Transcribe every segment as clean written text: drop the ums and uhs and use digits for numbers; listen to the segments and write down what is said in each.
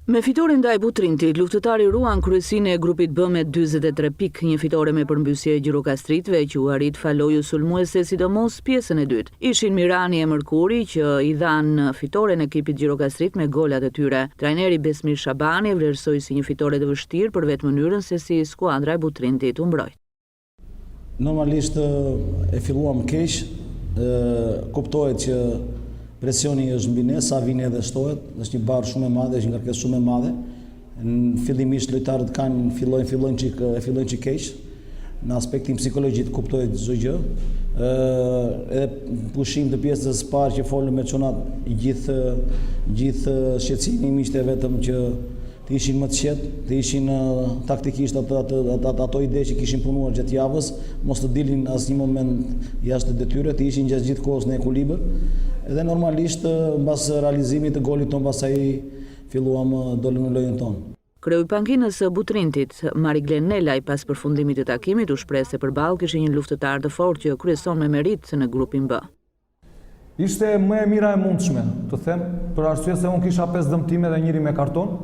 Me fitore ndaj Butrintit, luftëtari ruan kryesinë e grupit B me 43 pikë, një fitore me përmbysje gjirokastritëve që u arrit faloju sulmuese sidomos pjesën e dytë. Ishin Mirani e Mërkuri që i dhanë fitoren ekipit gjirokastrit me golat e tyre. Trajneri Besmir Shabani e vlerësoi si një fitore të vështirë për vetë mënyrën se si skuadra e Butrintit u mbrojt. Normalisht e filluam keq, kuptohet që presioni është mbi ne, sa vini edhe shtohet, është një barë shumë e madhe, është një ngarkesë shumë e madhe. Fillimisht lojtarët fillojnë çik keq, në aspektin psikologjik kuptohet çdo gjë. Edhe pushim të pjesës së parë që folëm me çonat, gjithë shqetësimi im ishte vetëm që të ishin më të qetë, të ishin taktikisht ato ide që kishin punuar gjatë javës, mos të dilin asnjë moment jashtë detyre, të ishin gjatë gjithë kohës në ekuilibër. Edhe normalisht mbas realizimit të golit ton pastaj filluam dolëm në lojën tonë. Kreu i pankinës së Butrintit, Mariglen Nelaj, pas përfundimit të takimit u shpreh se përballë kishte një luftëtar të fortë që kryeson me merit në grupin B. Ishte më e mira e mundshme, të them, për arsye se unë kisha 5 dëmtime dhe njëri me karton.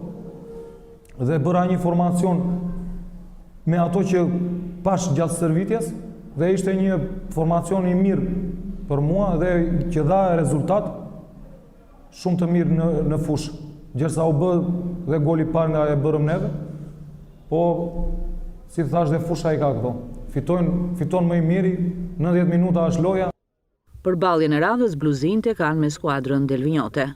Dhe bëra një formacion me ato që pash gjatë stërvitjes dhe ishte një formacion i mirë për mua dhe që dha rezultat shumë të mirë në fushë. Gjersa u bë dhe goli parë nga e bërëm neve, po si thash dhe fusha i ka këto. Fiton më i miri, 90 minuta është loja. Përballjen e radhës bluzinte kanë me skuadrën Delvinjote.